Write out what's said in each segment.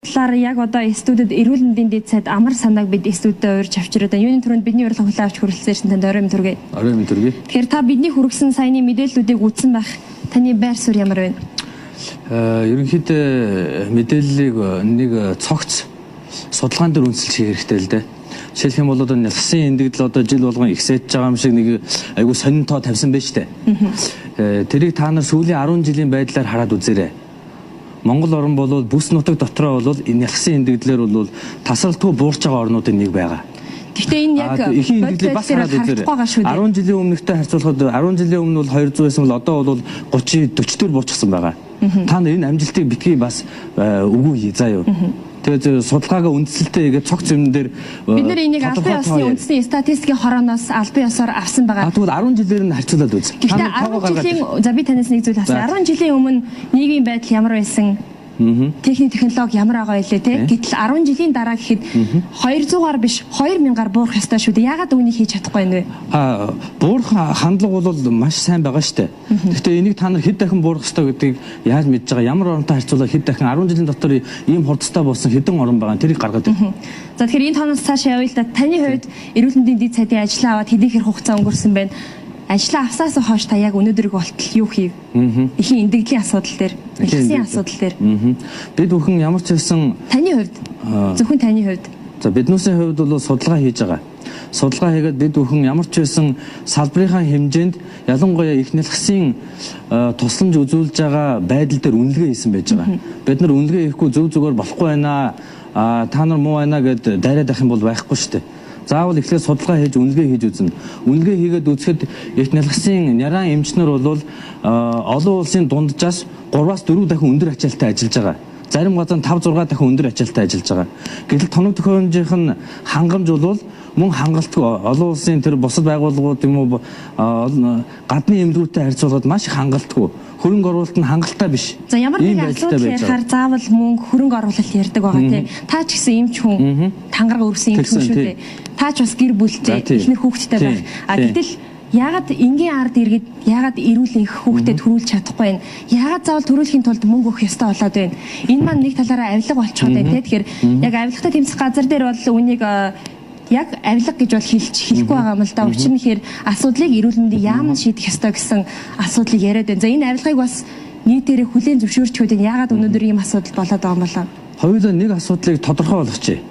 талаар яг одоо студид эрүүл мэндийн дэд сайд амар санааг бид студид уурж авчираад байна. Юуны түрүүнд бидний урилга хүлээн авч хүрэлцсэн танд орой мэд хүргэе. Орой мэд хүргэе. Тэгэхээр та бидний хүргэсэн саяны мэдээллүүдийг үзсэн байх. Таны байр суурь ямар байна? Ерөнхийдөө мэдээллийг нэг цогц судалгаан дээр үнэлж хийх хэрэгтэй л дээ. Жишээлх юм бол одоо нялхсан эндэгдэл одоо жил болгон ихсэж байгаа юм шиг нэг айгүй сонин тоо тавьсан байж тээ. Тэрийг та нар сүүлийн 10 жилийн байдлаар хараад үзээрэй. Монгол орн бол бүс нутаг дотроо бол энэ нялхсан эндэгдлэр бол тасралтгүй буурч байгаа орнуудын нэг байгаа. Гэхдээ энэ яг ихийн эндэгдлийг бас хараад үзээрэй. 10 жилийн өмнөхтэй харьцуулахад 10 жилийн өмнө бол 200 байсан бол одоо бол 30 40-ээр буурчихсан байгаа. Та нар энэ амжилтыг битгий бас үгүй заа юу. Тэгээд судалгаагаа үндсэлтэй ингээд цогц юм дээр бид нар энийг албан ёсны үндэсний статистикийн хорооноос албан ёсоор авсан байгаа. Тэгвэл 10 жилээр нь харьцуулаад үз. Гэхдээ 10 жилийн за би танаас нэг зүйл асууя. 10 жилийн өмнө нийгмийн байдал ямар байсан? Техник технологи ямар байгаа илээ те. Гэтэл 10 жилийн дараа гэхэд 200-аар биш 2000-аар буурах ёстой шүү дээ. Яагаад үүнийг хийж чадахгүй юм бэ? Буурах хандлага бол маш сайн байгаа шүү дээ. Гэхдээ энийг та нар хэд дахин буурах ёстой гэдгийг яаж мэдж байгаа? Ямар оронтой харьцуулаад хэд дахин 10 жилийн дотор ийм хурдтай болсон хэдэн орн байгаа тэрийг гаргаад байна. За тэгэхээр энэ тоноос цааш явъя л да. Таны хувьд эрүүл мэндийн дэд сайдын ажлаа аваад хэдийн хэр хугацаа өнгөрсөн байна? Ажлаа авсаас хойш та яг өнөөдрийг болтол юу хийв? Ихийн эндэгдлийн асуудал дээр, нэлээсийн асуудал дээр. Бид бүхэн ямар ч хэлсэн таны хувьд зөвхөн таны хувьд. За биднүүсийн хувьд бол судалгаа хийж байгаа. Судалгаа хийгээд бид бүхэн ямар ч хэлсэн салбарынхаа хэмжээнд ялангуяа их нэлхсийн тусламж үзүүлж байгаа байдал дээр үнэлгээ хийсэн байж байгаа. Бид нар үнэлгээ хийхгүй зөв зүгээр болохгүй байна. Та нар муу байна гэд дайраад ах юм бол байхгүй шүү дээ. Заавал эхлээд судалгаа хийж үнэлгээ хийж үзнэ. Үнэлгээ хийгээд үзэхэд их нялхсан няран эмчнэр бол олон улсын дунджаас 3-аас 4 дахин өндөр ачаалттай ажиллаж байгаа. Зарим газар 5-6 дахин өндөр ачаалттай ажиллаж байгаа. Гэтэл тоног төхөөрөмжийнх нь хангамж бол мөн хангалтгүй олон улсын тэр бусад байгууллагууд юм уу гадны эмнэлгүүдтэй харьцуулахад маш их хангалтгүй. Хөрөнгө оруулалт нь хангалттай биш. За ямар нэгэн асуудал ярихаар заавал мөнгө хөрөнгө оруулалт ярьдаг байгаа тийм. Та ч гэсэн эмч хүн, тангараг өрсөн эмч хүн шүү дээ. Та ч бас гэр бүлтэй, эхнэр хүүхэдтэй байх. Гэтэл яагаад энгийн ард иргэд яагаад эрүүл их хүүхдэд төрүүлж чадахгүй байна? Яагаад заавал төрүүлэхийн тулд мөнгө өгөх ёстой болоод байна? Энэ маань нэг талаараа авилга болчиход байна тийм. Тэгэхээр яг авилгатай тэмцэх газар дээр бол үнийг яг авилга гэж бол хэлэхгүй байгаа юм л да. Учир нь хэр асуудлыг эрүүл мэндийн яамд шийдэх ёстой гэсэн асуудлыг яриад байна. За энэ авилгыг бас нийтээрээ хүлээн зөвшөөрч өгдөг. Яагаад өнөөдөр ийм асуудал болоод байгаа юм болоо? Хоёулаа нэг асуудлыг тодорхой болгочихъя.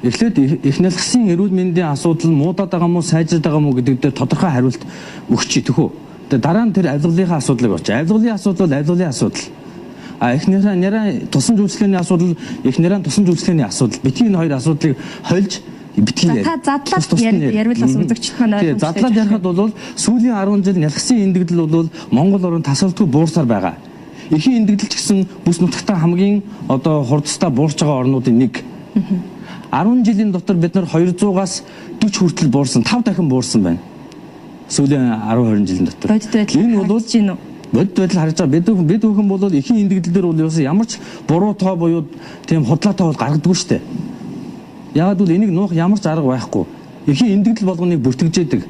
Эхлээд их нялхсан эрүүл мэндийн асуудал муудаад байгаа мó сайжраад байгаа мó гэдэг дээр тодорхой хариулт өгч төхөө. Тэгээ дараа нь тэр авилгалынхаа асуудлыг очие. Авилгалын асуудал бол авилгалын асуудал. Их няран тусламж үйлчлэгээний асуудал, их няран тусламж үйлчлэгээний асуудал. Битгий энэ хоёр асуудлыг хольж битгий та задлаад ярил бас үзэгчд маань ойлгомжтой. Задлаад ярихад бол сүүлийн 10 жил нялхсан эндэгдэл бол Монгол орн тасралтгүй буурсаар байгаа. Ихийн эндэгдэл ч гэсэн бүс нутагтаа хамгийн одоо хурдтай буурч байгаа орнуудын нэг. 10 жилийн дотор бид нар 200-аас 40 хүртэл буурсан, 5 дахин буурсан байна. Сүүлийн 10-20 жилийн дотор. Энэ бол бодит байдал харж байгаа. Бид бүхэн бол ихийн эндэгдэл дээр бол ямар ч буруу тоо буюу тийм худлаа тоо гаргадаггүй шүү дээ. Яагаад гэвэл энийг нуух ямар ч арга байхгүй. Ихийн эндэгдэл болгоныг бүртгэжээдэг.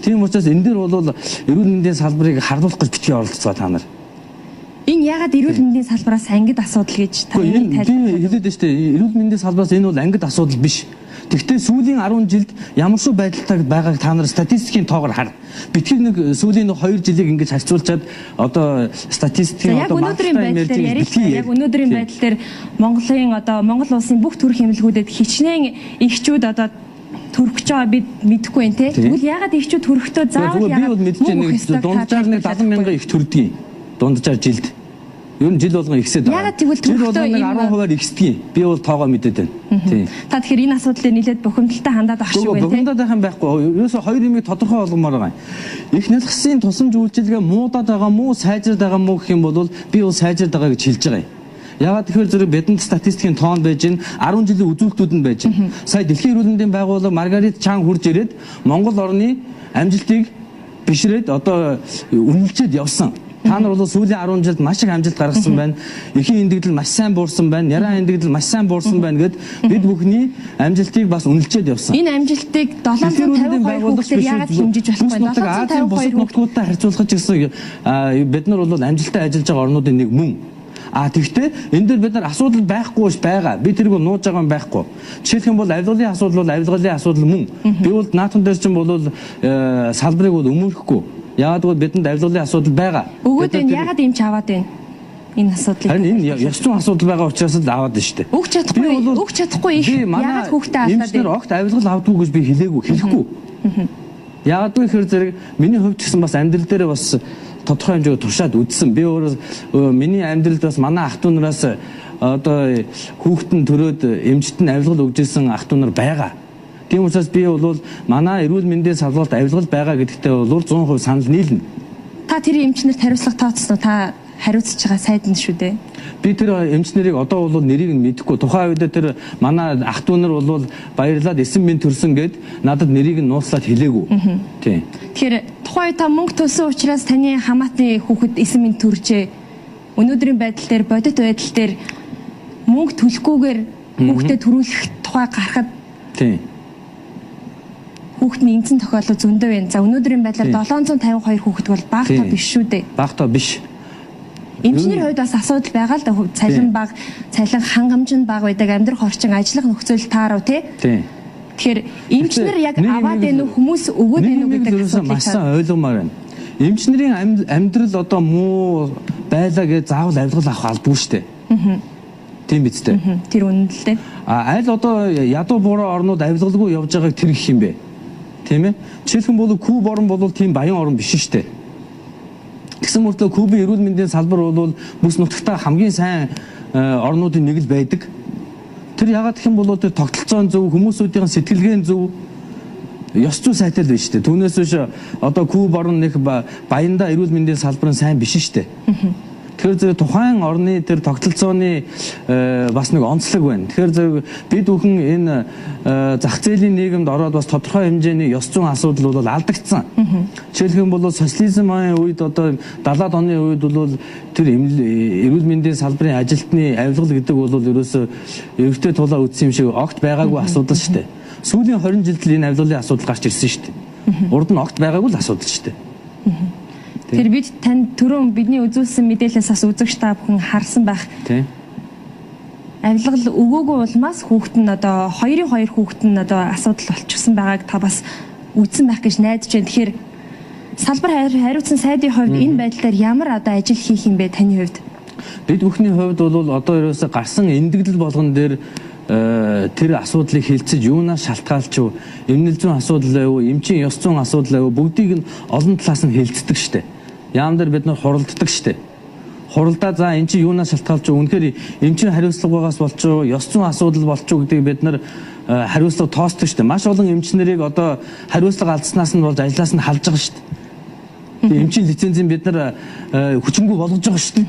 Тийм учраас энэ дээр бол эрүүл мэндийн салбарыг харлуулах гэж битгий оролцоо та нар. Энэ яагаад эрүүл мэндийн салбараас ангид асуудал гэж та хэлээд байна шүү дээ. Эрүүл мэндийн салбараас энэ бол ангид асуудал биш. Тэгвэл сүүлийн 10 жилд ямар шүү байдалтай байгааг та нар статистикийн тоогоор хар. Битгий нэг сүүлийн 2 жилийг ингэж харьцуулчаад одоо статистикийн одоо өнөөдрийн байдал дээр ярих. Яг өнөөдрийн байдал дээр Монгол улсын бүх төрх эмнэлгүүдэд хичнээн эхчүүд одоо төрөх гэж байгаа бид мэдэхгүй байна те. Тэгвэл яагаад эхчүүд төрөхдөө заавал яагаад би бол мэдж байгаа дунджаар нэг 70 мянган их төрдгийг дунджаар жилд. Ер нь жил болгон ихсээд байгаа. Яагаад тэгвэл төрөхдөө 10% ихсдэг. Би бол тоогоо мэдээд байна. Тийм. Та тэгэхээр энэ асуудлыг нийлээд бухимдалтай хандаад ах шиг байна тийм. Бухимдаад байх юм байхгүй. Ерөөсө хоёр юмыг тодорхой болгомоор байгаа. Их нялхсан тусламж үйлчилгээ муудаад байгаа мó сайжраад байгаа мó гэх юм бол би бол сайжраад байгаа гэж хэлж байгаа юм. Яагаад тэгэхээр зэрэг бидэнд статистикийн тоон байж гин 10 жилийн үзүүлэлтүүд нь байж гин. Сая Дэлхийн эрүүл мэндийн байгууллага Маргарит Чан хурж ирээд Монгол орны амжилтыг бишрээд одоо үнэлчихэд явсан. Та нар бол сүүлийн 10 жилд маш их амжилт гаргасан байна. Ихийн эндэгдэл маш сайн буурсан байна. Няран эндэгдэл маш сайн буурсан байна гэд бид бүхний амжилтыг бас үнэлчихэд явсан. Энэ амжилтыг 752 хүүхдээр яагаад хэмжиж болохгүй вэ? 752 бусад нутгуудтай харьцуулахад ч гэсэн бид нар бол амжилттай ажиллаж байгаа орнуудын нэг мөн. Тэгвэл энэ дээр бид нар асуудал байхгүй ш байгаа. Би тэрийг нууж байгаа юм байхгүй. Жишээлх юм бол авилгалын асуудал бол авилгалын асуудал мөн. Би бол наатан дээр чинь бол салбарыг бол өмөрөхгүй. Яагаад гэвэл бидэнд авилгалын асуудал байгаа. Өгөөд энэ яагаад юм ч аваад байна? Энэ асуудлыг. Харин энэ ёс зүйн асуудал байгаа учраас л аваад байна шүү дээ. Өгч чадахгүй их яагаад хүүхдээ алдаад байна? Эмчнэр огт авилгал авдаггүй гэж би хэлэхгүй. Яагаад гэхээр зэрэг миний хувьд ч гэсэн бас амьдрал дээр бас тодорхой хэмжээгээр туршаад үзсэн. Би өөрөө миний амьдралд бас манай ах トゥ нараас одоо хүүхдэн төрөөд эмчт нь авилгал өгж ирсэн ах トゥ нар байгаа. Тийм учраас би бол манай эрүүл мэндийн салбарт авилгал байгаа гэдэгтээ бол 100% санал нийлнэ. Та тэр эмчнэрт хариуцлага тооцсон уу? Та хариуцж байгаа сайд нь шүү дээ. Би тэр эмчнэрийг одоо бол нэрийг нь мэдэхгүй. Тухайн үед тэр манай ах トゥ нар бол баярлаад 9 минут төрсөн гэд надад нэрийг нь нууцлаад хэлээгүй. Тийм. Тэгэхээр тухайн үед та мөнгө төлсөн учраас таны хамаатны хүүхэд 9 минут төржээ. Өнөөдрийн байдал дээр бодит байдал дээр мөнгө төлөхгүйгээр хүүхдэд төрүүлэх тухай гарахад тийм. Хүүхдний эзэн тохиолдол зөндөө байна. За өнөөдрийн байдлаар 752 хүүхэд бол бага тоо биш шүү дээ. Бага тоо биш. Эмчнэрийн хувьд бас асуудал байгаа л да. Цалин бага, цалин хангамж нь бага байдаг, амьдрах орчин, ажиллах нөхцөл таарав тий. Тэгэхээр эмчнэр яг аваад энэ хүмүүс өгөөд энэ гэдэг асуудлыг маш сайн ойлгомоор байна. Эмчнэрийн амьдрал одоо муу байлаа гэж заавал авилгал авах албагүй шүү дээ. Тийм биз дээ. Тэр үнэн л дээ. Аль одоо ядуу буурай орнууд авилгалгүй явж байгааг тэр гэх юм бэ? Тийм ээ. Жишээлхэн бол Куб орн бол тийм баян орн биш шүү дээ. Тэгсэн мөртлөө Кубын эрүүл мэндийн салбар бол бүс нутагтаа хамгийн сайн орнуудын нэг л байдаг. Тэр ягаад гэх юм бол тэр тогтолцоон зөв, хүмүүсүүдийн сэтгэлгээ зөв, ёс зүй сайтай л байна шүү дээ. Түүнээс биш одоо Куб орн нэг баяндаа эрүүл мэндийн салбар нь сайн биш шүү дээ. Тэгэхээр тухайн орны тэр тогтолцооны бас нэг онцлог байна. Тэгэхээр бид бүхэн энэ зах зээлийн нийгэмд ороод бас тодорхой хэмжээний ёс зүйн асуудал бол алдагдсан. Жишээлх юм бол социализмын үед одоо 70-аад оны үед бол тэр эрүүл мэндийн салбарын ажилтны авилгал гэдэг бол ерөөсөө эрэгтэй тулаа үтсэн юм шиг огт байгаагүй асуудал шүү дээ. Сүүлийн 20 жилд энэ авилгалын асуудал гарч ирсэн шүү дээ. Урд нь огт байгаагүй л асуудал шүү дээ. Тэр бид танд түрүүн бидний үзүүлсэн мэдээлэлээс бас үзэгч та бүхэн харсан байх. Тийм. Авилгал өгөөгүй улмаас хүүхэд нь одоо 2-2 хүүхэд нь одоо асуудал болчихсон байгааг та бас үзсэн байх гэж найдаж байна. Тэгэхээр салбар хариуцсан сайдын хувьд энэ байдал дээр ямар одоо ажил хийх юм бэ таны хувьд? Бид бүхний хувьд бол одоо ерөөсө гарсан эндэгдэл болгон дээр тэр асуудлыг хилцэж юунаас шалтгаалч юу, эмнэлэг зүйн асуудал байв уу, эмчийн ёс зүйн асуудал байв уу, бүгдийг нь олон талаас нь хилцдэг штэ. Яам дээр бид нар хуралддаг штэ. Хуралдаа за эн чинь юунаас шалтгаалж юу, үнэхээр эмчийн хариуцлагаас болч юу, ёс зүйн асуудал болч юу гэдгийг бид нар хариуцлага тоосдог штэ. Маш олон эмчнэрийг одоо хариуцлага алдснаас нь болж ажлаас нь халж байгаа штэ. Эмчийн лицензийг бид нар хүчингүй болгож байгаа штэ.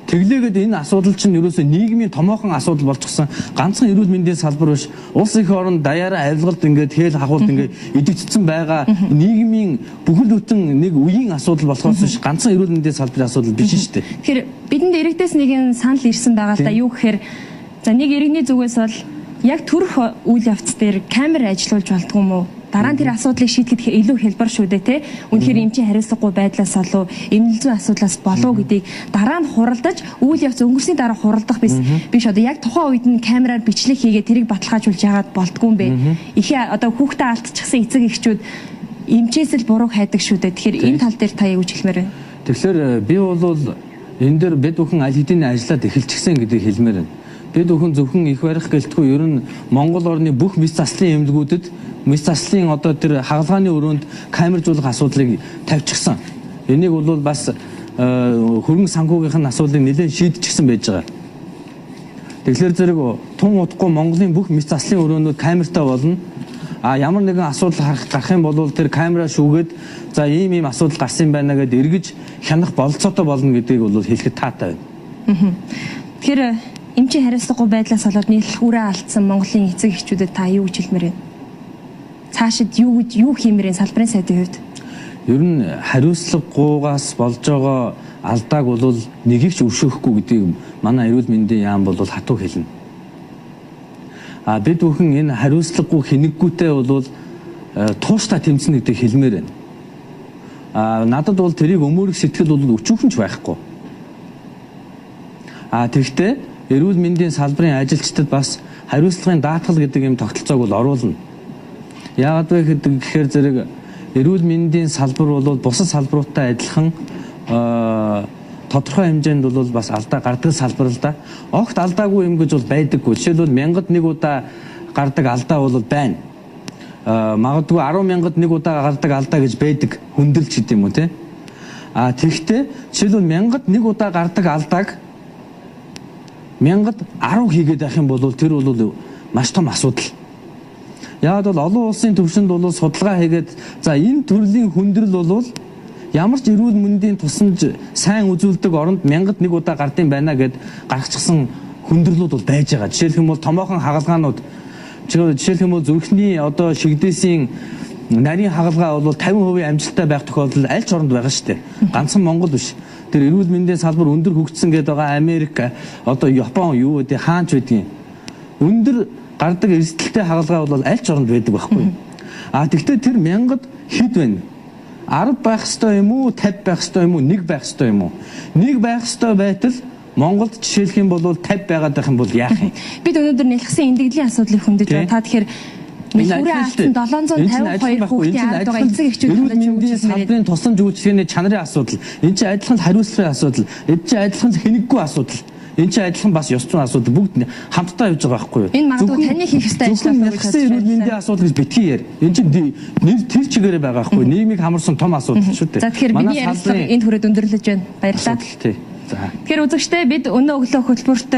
Тэглээгээд энэ асуудал чинь ерөөсөө нийгмийн томоохон асуудал болчихсон. Ганцхан эрүүл мэндийн салбар биш. Улс их орн даяараа авилгалд ингээд хэл хахуулт ингээд идэвхжсэн байгаа нийгмийн бүхэл бүтэн нэг үеийн асуудал болохоос биш. Ганцхан эрүүл мэндийн салбарын асуудал биш шүү дээ. Тэгэхээр бидэнд иргэдээс нэгэн санал ирсэн байгаа л да. Юу гэхээр за нэг иргэний зүгээс бол яг төрөх үйл явц дээр камер ажиллуулж болдгоо юм уу? Дараа нь тэр асуудлыг шийдэхэд илүү хялбар шүү дээ тий. Үнэхээр эмчийн хариуцлагагүй байдлаас болов эмнэлэг зүйн асуудлаас болов гэдгийг дараа нь хуралдаж үйл явц өнгөрсний дараа хуралдах биш одоо яг тухайн үед нь камераар бичлэг хийгээд тэрийг баталгаажуулж яагаад болдгоо юм бэ? Ихээ одоо хүүхдээ алдчихсан эцэг эхчүүд эмчээс л бурууг хайдаг шүү дээ. Тэгэхээр энэ тал дээр та юу гэж хэлмээр байна? Тэгэхээр би бол энэ дээр бид бүхэн аль хэдийн ажиллаад эхэлчихсэн гэдгийг хэлмээр байна. Бид бүхэн зөвхөн их барих гэлтгүй ер нь Монгол орны бүх мэс заслын эмнэлгүүдэд мэс заслын одоо тэр хагалгааны өрөөнд камержуулах асуудлыг тавьчихсан. Энийг бол бас хөрөнгө санхүүгийнх нь асуудлыг нэлээд шийдчихсэн байж байгаа. Тэгэхээр зэрэг тун утгагүй Монголын бүх мэс заслын өрөөнүүд камертай болно. Ямар нэгэн асуудал гарах юм бол тэр камера шүүгээд за ийм асуудал гарсан байна гэдээ эргэж хянах бололцоотой болно гэдгийг бол хэлэхэд таатай байна. Тэгэхээр эмчийн хариуцлагагүй байдлаас болоод нийлэх үрээ алдсан Монголын эцэг эхчүүдэд та юу гэж хэлмээр вэ? Цаашид юу хиймээр вэ салбарын сайдын хувьд? Ер нь хариуцлагагүйгаас болж байгаа алдааг бол нэгийг ч өршөөхгүй гэдгийг манай эрүүл мэндийн яам бол хатуу хэлнэ. Бид бүхэн энэ хариуцлагагүй хэнэггүйтэй бол тууштай тэмцэнэ гэдгийг хэлмээр байна. Надад бол тэрийг өмөрөх сэтгэл бол өчүүхэн ч байхгүй. Тэгэхдээ эрүүл мэндийн салбарын ажилчдад бас хариуцлагын даатгал гэдэг юм тогтолцоог бол оруулна. Яагаад вэ гэхээр зэрэг эрүүл мэндийн салбар бол бусад салбаруудтай адилхан тодорхой хэмжээнд бол бас алдаа гардаг салбар л да. Огт алдаагүй юм гэж бол байдаггүй. Жишээлбэл 1000-д 1 удаа гардаг алдаа бол байна. Магадгүй 10,000-д 1 удаа гардаг алдаа гэж байдаг. Хүндрэлч гэдэг юм уу те. Тэгэхдээ жишээлбэл 1000-д 1 удаа гардаг алдааг 1000-д 10 хийгээд байх юм бол тэр бол маш том асуудал. Яагаад бол олон улсын түвшинд бол судалгаа хийгээд за энэ төрлийн хүндрэл бол ямар ч эрүүл мэндийн тусламж сайн үзүүлдэг оронд 1000-д 1 удаа гардыг байна гэд гаргачихсан хүндрэлүүд бол байж байгаа. Жишээлх юм бол томоохон хагалгаанууд жишээлх юм бол зүрхний одоо шигдээсийн нарийн хагалгаа бол 50% амжилттай байх тохиолдол аль ч оронд байгаа шүү дээ. Ганцхан Монгол биш. Тэр эрүүл мэндийн салбар өндөр хөгжсөн гэдэг байгаа Америк, одоо Япон юу гэдэг хаач байдгийг. Өндөр гардаг эрсдэлтэй хагалгаа бол аль ч оронд байдаг байхгүй. Тэгвэл тэр 1000-д хэд байна? 10 байх ёстой юм уу, 50 байх ёстой юм уу, 1 байх ёстой юм уу? 1 байх ёстой байтал Монголд жишээлх юм бол 50 байгаад байх юм бол яах юм? Бид өнөөдөр нэлгсэн эндэгдлийн асуудлыг хөндөж байгаа. Та тэгэхээр Нэлгүүрийн алдсан 752 хүүхдийн ард байгаа эцэг эхчүүд хэмжээний салбарын тусламж үйлчилгээний чанарын асуудал. Энэ чинь адилхан хариуцлагын асуудал. Энэ чинь адилхан хэнэггүй асуудал. Энэ чинь адилхан бас ёс зүйн асуудал. Бүгд хамтдаа явж байгаа байхгүй юу? Энэ магадгүй таны хийх ёстой ажил нэлгсэн эрүүл мэндийн асуудал гэж битгий яар. Энэ чинь нэр тэр чигээрээ байгаа байхгүй юу? Нийгмийг хамарсан том асуудал шүү дээ. За тэгэхээр бидний ярилцлага энд хүрээд өндөрлөж байна. Баярлалаа. Тэгэхээр үзэгчдээ бид өнөө өглөө хөтөлбөрт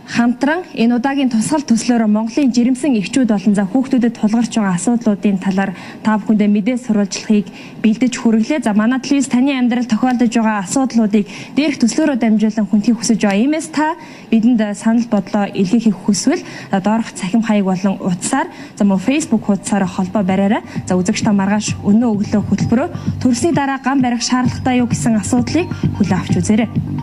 хамтран энэ удаагийн тусгал төслөөр Монголын жирэмсэн эхчүүд болон за хүүхдүүдэд тулгарч байгаа асуудлуудын талаар та бүхэндээ мэдээ сурвалжлахыг бэлдэж хүргэлээ. За манай телевиз таны амьдралд тохиолдож байгаа асуудлуудыг дээрх төслөөрөө дамжуулан хүндхийг хүсэж байгаа. Иймээс та бидэнд санал бодлоо илгээхийг хүсвэл доорх цахим хаяг болон утсаар за мөн Facebook хуудасаараа холбоо бариарай. За үзэгч та маргааш өнөө өглөө хөтөлбөрөөр төрсний дараа гам барих шаардлагатай юу гэсэн асуудлыг хүлээн авч үзээрэй.